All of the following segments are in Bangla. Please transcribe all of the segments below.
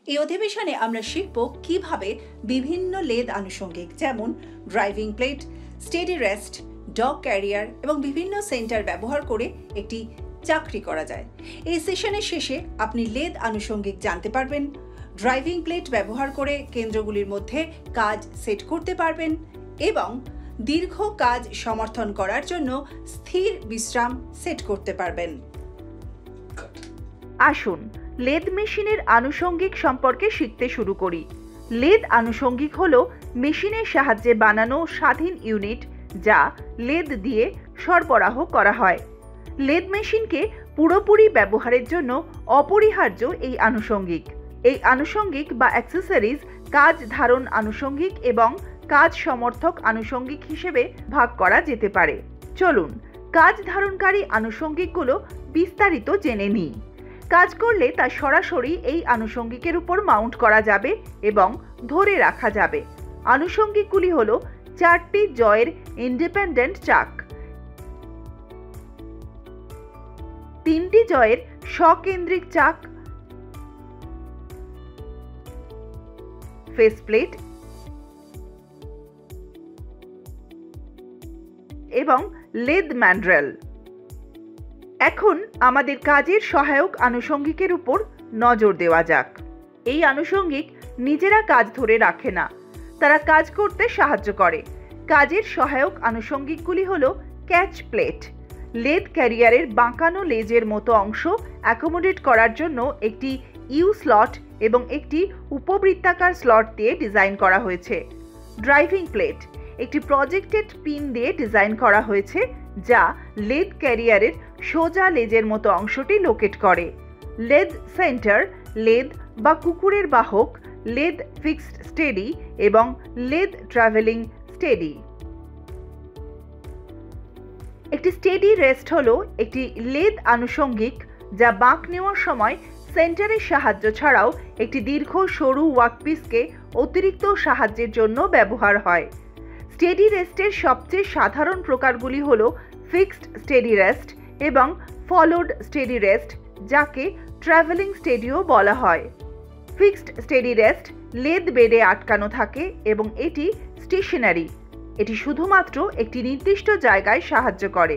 এই অধিবেশনে আমরা শিখব কিভাবে বিভিন্ন লেদ আনুষঙ্গিক যেমন driving plate, steady rest, dog career এবং বিভিন্ন সেন্টার ব্যবহার করে একটি চাকরি করা যায়। এই সেশনের শেষে আপনি লেদ আনুষঙ্গিক জানতে পারবেন, ড্রাইভিং প্লেট ব্যবহার করে কেন্দ্রগুলির মধ্যে কাজ সেট করতে পারবেন এবং দীর্ঘ কাজ সমর্থন করার জন্য স্থির বিশ্রাম সেট করতে পারবেন। আসুন লেদ মেশিনের আনুষঙ্গিক সম্পর্কে শিখতে শুরু করি। লেদ আনুষঙ্গিক হলো মেশিনের সাহায্যে বানানো স্বাধীন ইউনিট যা লেদ দিয়ে সরবরাহ করা হয়। লেদ মেশিনকে পুরোপুরি ব্যবহারের জন্য অপরিহার্য এই আনুষঙ্গিক। এই আনুষঙ্গিক বা অ্যাক্সেসরিজ কাজ ধারণ আনুষঙ্গিক এবং কাজ সমর্থক আনুষঙ্গিক হিসেবে ভাগ করা যেতে পারে। চলুন কাজ ধারণকারী আনুষঙ্গিকগুলো বিস্তারিত জেনে নিই। কাজ করলে তা সরাসরি এই আনুষঙ্গিকের উপর মাউন্ট করা যাবে এবং ধরে রাখা যাবে। আনুষঙ্গিকগুলি হল 4টি জয়ের ইন্ডিপেন্ডেন্ট চাক, 3টি জয়ের স্বকেন্দ্রিক চাক, ফেস প্লেট এবং লেদ ম্যান্ড্রেল। এখন আমাদের কাজের সহায়ক আনুষঙ্গিকের উপর নজর দেওয়া যাক। এই আনুষঙ্গিক নিজেরা কাজ ধরে রাখে না, তারা কাজ করতে সাহায্য করে। কাজের সহায়ক আনুষঙ্গিকগুলি হল ক্যাচ প্লেট। লেদ ক্যারিয়ারের বাঁকানো লেজের মতো অংশ অ্যাকোমোডেট করার জন্য একটি ইউ স্লট এবং একটি উপবৃত্তাকার স্লট দিয়ে ডিজাইন করা হয়েছে। ড্রাইভিং প্লেট একটি প্রজেক্টেড পিন দিয়ে ডিজাইন করা হয়েছে যা লেদ ক্যারিয়ারের সোজা লেজের মতো অংশটি লোকেট করে। লেদ সেন্টার, লেদ বা কুকুরের বাহক, লেদ ফিক্সড স্টেডি এবং লেদ ট্রাভেলিং স্টেডি। একটি স্টেডি রেস্ট হলো একটি লেদ আনুষঙ্গিক যা বাঁক নেওয়ার সময় সেন্টারের সাহায্য ছাড়াও একটি দীর্ঘ সরু ওয়ার্কপিসকে অতিরিক্ত সাহায্যের জন্য ব্যবহার হয়। স্টেডি রেস্টের সবচেয়ে সাধারণ প্রকারগুলি হল ফিক্সড স্টেডি রেস্ট এবং ফলোড স্টেডি রেস্ট, যাকে ট্রাভেলিং স্টেডিও বলা হয়। ফিক্সড স্টেডি রেস্ট লেদ বেডে আটকানো থাকে এবং এটি স্টেশনারি। এটি শুধুমাত্র একটি নির্দিষ্ট জায়গায় সাহায্য করে।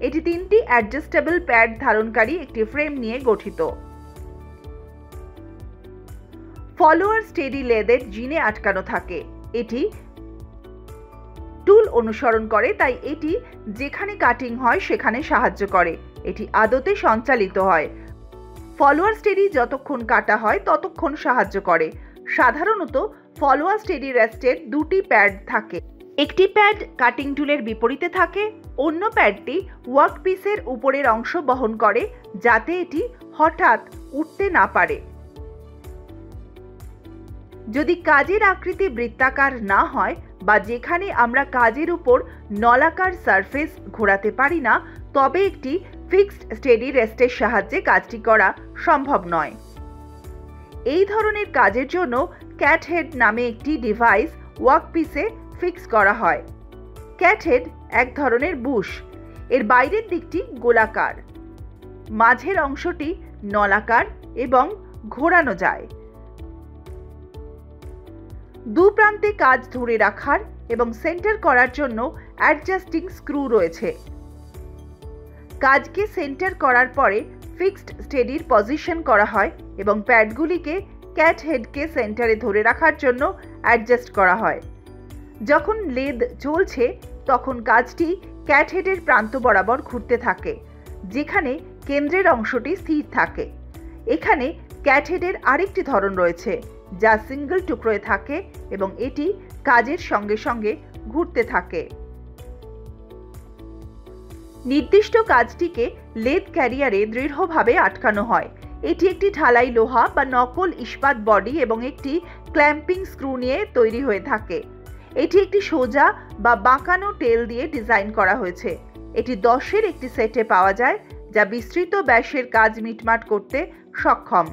এটি 3টি অ্যাডজাস্টেবল প্যাড ধারণকারী একটি ফ্রেম নিয়ে গঠিত। ফলোয়ার স্টেডি লেদের জিনে আটকানো থাকে। এটি টুল অনুসরণ করে, তাই এটি যেখানে কাটিং হয় সেখানে সাহায্য করে। এটি আদতে সঞ্চালিত হয়। ফলোয়ার স্টেডি যতক্ষণ কাটা হয় ততক্ষণ সাহায্য করে। সাধারণত ফলোয়ার স্টেডি রেস্টের 2টি প্যাড থাকে। একটি প্যাড কাটিং টুলের বিপরীতে থাকে, অন্য প্যাডটি ওয়ার্কপিসের উপরের অংশ বহন করে যাতে এটি হঠাৎ উঠতে না পারে। যদি কাজের আকৃতি বৃত্তাকার না হয় বা যেখানে আমরা কাজের উপর নলাকার সারফেস ঘোরাতে পারি না, তবে একটি ফিক্সড স্টেডি রেস্টের সাহায্যে কাজটি করা সম্ভব নয়। এই ধরনের কাজের জন্য ক্যাট হেড নামে একটি ডিভাইস ওয়ার্কপিসে ফিক্স করা হয়। ক্যাট হেড এক ধরনের বুশ। এর বাইরের দিকটি গোলাকার, মাঝের অংশটি নলাকার এবং ঘোরানো যায়। দুপ্রান্তে কাজ ধরে রাখার এবং সেন্টার করার জন্য অ্যাডজাস্টিং স্ক্রু রয়েছে। কাজকে সেন্টার করার পরে ফিক্সড স্টেডির পজিশন করা হয় এবং প্যাডগুলিকে ক্যাট হেডকে সেন্টারে ধরে রাখার জন্য অ্যাডজাস্ট করা হয়। যখন লেদ চলছে তখন কাজটি ক্যাট হেডের প্রান্ত বরাবর ঘুরতে থাকে, যেখানে কেন্দ্রের অংশটি স্থির থাকে। এখানে ক্যাট হেডের আরেকটি ধরন রয়েছে যা সিঙ্গল টুকরোয় থাকে এবং এটি কাজের সঙ্গে সঙ্গে ঘুরতে থাকে। নির্দিষ্ট কাজটিকে লেদ ক্যারিয়ারে দৃঢ়ভাবে আটকানো হয়। এটি একটি ঢালাই লোহা বা নকল ইস্পাত বডি এবং একটি ক্ল্যাম্পিং স্ক্রু নিয়ে তৈরি হয়ে থাকে। এটি একটি সোজা বা বাঁকানো টেল দিয়ে ডিজাইন করা হয়েছে। এটি 10-এর একটি সেটে পাওয়া যায় যা বিস্তৃত ব্যাসের কাজ মিটমাট করতে সক্ষম।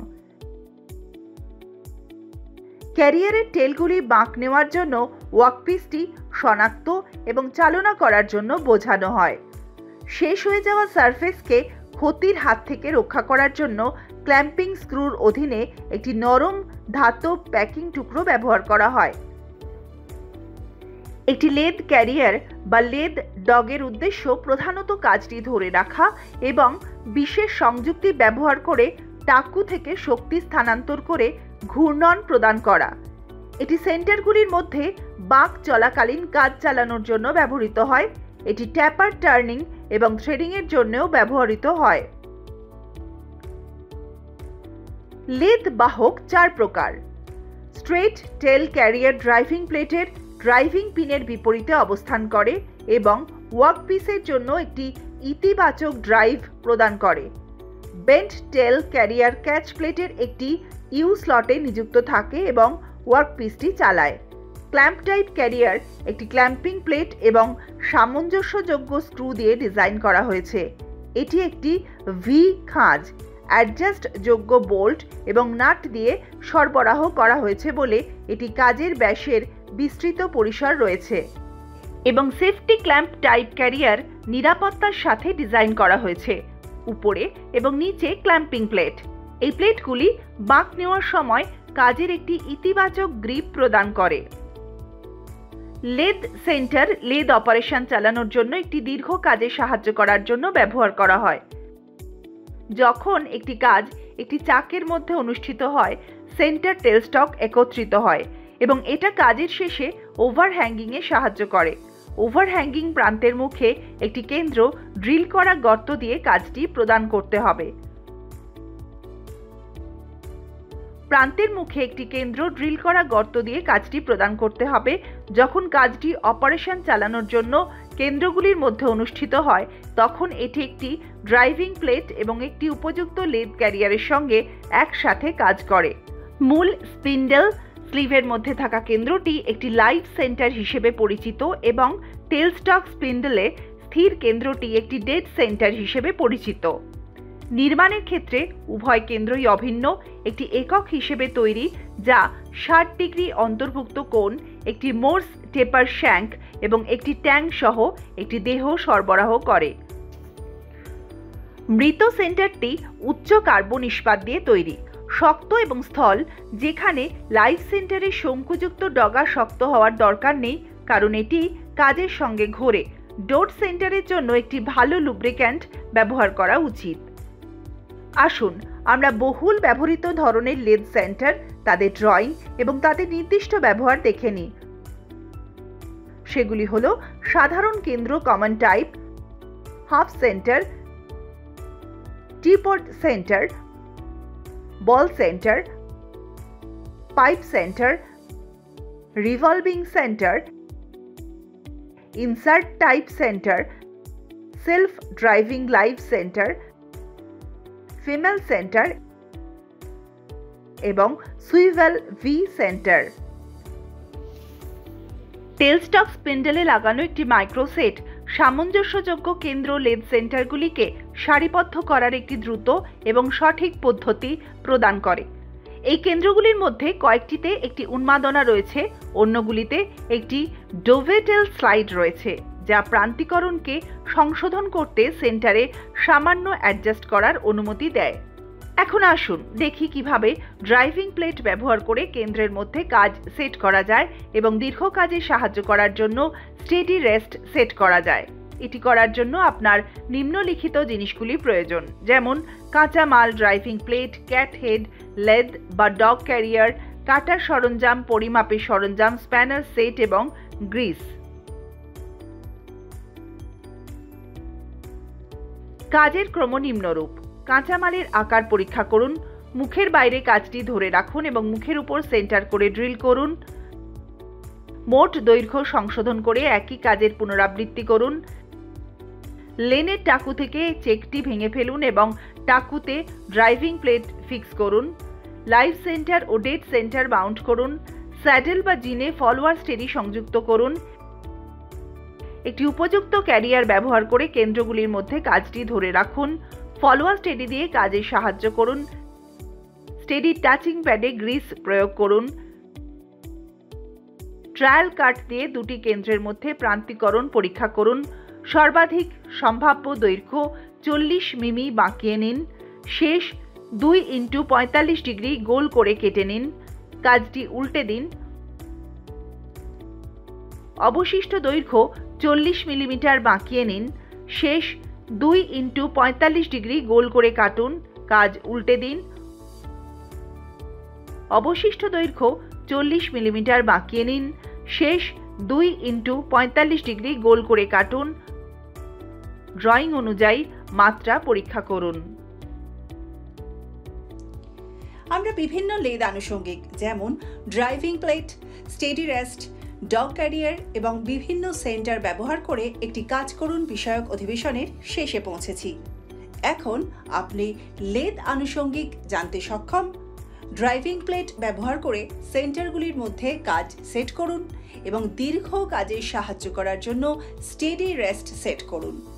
ক্যারিয়ারের টেলগুলি বাঁক নেওয়ার জন্য ওয়ার্কপিসটি শনাক্ত এবং চালনা করার জন্য বোঝানো হয়। শেষ হয়ে যাওয়া সারফেসকে ক্ষতির হাত থেকে রক্ষা করার জন্য ক্ল্যাম্পিং স্ক্রুর অধীনে একটি নরম ধাতব প্যাকিং টুকরো ব্যবহার করা হয়। একটি লেদ ক্যারিয়ার বা লেদ ডগের উদ্দেশ্য প্রধানত কাজটি ধরে রাখা এবং বিশেষ সংযুক্তি ব্যবহার করে টাকু থেকে শক্তি স্থানান্তর করে ঘূর্ণন প্রদান করা। এটি সেন্টারগুলির মধ্যে বাঁক চলাকালীন কাজ চালানোর জন্য ব্যবহৃত হয়। এটি ট্যাপার টার্নিং এবং থ্রেডিংয়ের জন্যও ব্যবহৃত হয়। লেদ বাহক 4 প্রকার। স্ট্রেট টেল ক্যারিয়ার ড্রাইভিং প্লেটের ড্রাইভিং পিনের বিপরীতে অবস্থান করে এবং ওয়ার্কপিসের জন্য একটি ইতিবাচক ড্রাইভ প্রদান করে। বেন্ট টেল ক্যারিয়ার ক্যাচ প্লেটের একটি ইউ স্লটে নিযুক্ত থাকে এবং ওয়ার্কপিসটি চালায়। ক্ল্যাম্প টাইপ ক্যারিয়ার একটি ক্ল্যাম্পিং প্লেট এবং সামঞ্জস্যযোগ্য স্ক্রু দিয়ে ডিজাইন করা হয়েছে। এটি একটি ভি খাঁজ, অ্যাডজাস্ট যোগ্য বোল্ট এবং নাট দিয়ে সরবরাহ করা হয়েছে বলে এটি কাজের ব্যাসের বিস্তৃত পরিসর রয়েছে। এবং সেফটি ক্ল্যাম্প টাইপ ক্যারিয়ার নিরাপত্তার সাথে ডিজাইন করা হয়েছে। উপরে এবং নিচে ক্ল্যাম্পিং প্লেট। এই প্লেটগুলি বাঁক নেওয়ার সময় কাজের একটি ইতিবাচক গ্রিপ প্রদান করে। লেদ সেন্টার লেদ অপারেশন চালানোর জন্য একটি দীর্ঘ কাজে সাহায্য করার জন্য ব্যবহার করা হয়। যখন একটি কাজ একটি চাকের মধ্যে অনুষ্ঠিত হয়, সেন্টার টেলস্টক একত্রিত হয় এবং এটা কাজের শেষে ওভারহ্যাঙ্গিংয়ে সাহায্য করে। ওভারহ্যাঙ্গিং প্রান্তের মুখে একটি কেন্দ্র ড্রিল করা গর্ত দিয়ে কাজটি প্রদান করতে হবে। প্রান্তের মুখে একটি কেন্দ্র ড্রিল করা গর্ত দিয়ে কাজটি প্রদান করতে হবে যখন কাজটি অপারেশন চালানোর জন্য কেন্দ্রগুলির মধ্যে অনুষ্ঠিত হয়, তখন এটি একটি ড্রাইভিং প্লেট এবং একটি উপযুক্ত লেদ ক্যারিয়ারের সঙ্গে একসাথে কাজ করে। মূল স্পিন্ডেল স্লিভের মধ্যে থাকা কেন্দ্রটি একটি লাইভ সেন্টার হিসেবে পরিচিত এবং টেলস্টক স্পিন্ডেলে স্থির কেন্দ্রটি একটি ডেড সেন্টার হিসেবে পরিচিত। নির্মাণের ক্ষেত্রে উভয় কেন্দ্রই অভিন্ন, একটি একক হিসেবে তৈরি যা 60 ডিগ্রি অন্তর্ভুক্ত কোণ, একটি মোর্স টেপার শ্যাঙ্ক এবং একটি ট্যাঙ্ক সহ একটি দেহ সরবরাহ করে। মৃত সেন্টারটি উচ্চ কার্বন ইস্পাত দিয়ে তৈরি, শক্ত এবং স্থল, যেখানে লাইভ সেন্টারের শঙ্কুযুক্ত ডগা শক্ত হওয়ার দরকার নেই কারণ এটি কাজের সঙ্গে ঘোরে। ডোড সেন্টারের জন্য একটি ভালো লুব্রিক্যান্ট ব্যবহার করা উচিত। আসুন আমরা বহুল ব্যবহৃত ধরনের লেদ সেন্টার, তাদের ড্রয়িং এবং তাদের নির্দিষ্ট ব্যবহার দেখে নিই। সেগুলি হলো সাধারণ কেন্দ্র common type, half centre, tipped centre, ball centre, pipe centre, revolving centre, insert type centre, self driving live centre, female centre এবং সুইভেল ভি সেন্টার। টেলস্টক স্পিন্ডেলে লাগানো একটি মাইক্রোসেট সামঞ্জস্যযোগ্য কেন্দ্র লেদ সেন্টারগুলিকে সারিবদ্ধ করার একটি দ্রুত এবং সঠিক পদ্ধতি প্রদান করে। এই কেন্দ্রগুলির মধ্যে কয়েকটিতে একটি উন্মাদনা রয়েছে, অন্যগুলিতে একটি ডোভেটেল স্লাইড রয়েছে যা প্রান্তিকরণকে সংশোধন করতে সেন্টারে সামান্য অ্যাডজাস্ট করার অনুমতি দেয়। এখন আসুন দেখি কিভাবে ড্রাইভিং প্লেট ব্যবহার করে কেন্দ্রের মধ্যে কাজ সেট করা যায় এবং দীর্ঘ কাজে সাহায্য করার জন্য স্টেডি রেস্ট সেট করা যায়। এটি করার জন্য আপনার নিম্নলিখিত জিনিসগুলি প্রয়োজন, যেমন কাঁচামাল, driving plate, cat head, lathe বা ডগ ক্যারিয়ার, কাটার সরঞ্জাম, পরিমাপের সরঞ্জাম, স্প্যানার সেট এবং গ্রিস। কাজের ক্রম নিম্নরূপ। কাঁচামালের আকার পরীক্ষা করুন, মুখের বাইরে কাজটি ধরে রাখুন এবং মুখের উপর সেন্টার করে ড্রিল করুন। মোট দৈর্ঘ্য সংশোধন করে একই কাজের পুনরাবৃত্তি করুন। লেনের টাকু থেকে চেকটি ভেঙে ফেলুন এবং টাকুতে ড্রাইভিং প্লেট ফিক্স করুন। লাইভ সেন্টার ও ডেড সেন্টার মাউন্ট করুন। স্যাডেল বা জিনে ফলোয়ার স্টেডি সংযুক্ত করুন। একটি উপযুক্ত ক্যারিয়ার ব্যবহার করে কেন্দ্রগুলির মধ্যে কাজটি ধরে রাখুন। ফলোয়ার স্টেডি দিয়ে কাজে সাহায্য করুন। স্টেডি টাচিং প্যাডে গ্রিস প্রয়োগ করুন। ট্রায়াল কাট দিয়ে দুটি কেন্দ্রের মধ্যে প্রান্তিকরণ পরীক্ষা করুন। সর্বাধিক সম্ভাব্য দৈর্ঘ্য 40 মিমি বাঁকিয়ে নিন। শেষ 2 ইন্টু 45 ডিগ্রি গোল করে কেটে নিন। কাজটি উল্টে দিন। অবশিষ্ট দৈর্ঘ্য 40 মিলিমিটার বাঁকিয়ে নিন। শেষ 2 ইন্টু 45 ডিগ্রি গোল করে কাটুন। কাজ উল্টে দিন। অবশিষ্ট দৈর্ঘ্য 40 মিলিমিটার বাঁকিয়ে নিন। শেষ 2 ইন্টু 45 ডিগ্রি গোল করে কাটুন। ড্রয়িং অনুযায়ী মাত্রা পরীক্ষা করুন। আমরা বিভিন্ন লেদ আনুষঙ্গিক যেমন driving plate, steady rest, dog career এবং বিভিন্ন সেন্টার ব্যবহার করে একটি কাজ করুন বিষয়ক অধিবেশনের শেষে পৌঁছেছি। এখন আপনি লেদ আনুষঙ্গিক জানতে সক্ষম। ড্রাইভিং প্লেট ব্যবহার করে সেন্টারগুলির মধ্যে কাজ সেট করুন এবং দীর্ঘ কাজে সাহায্য করার জন্য স্টেডি রেস্ট সেট করুন।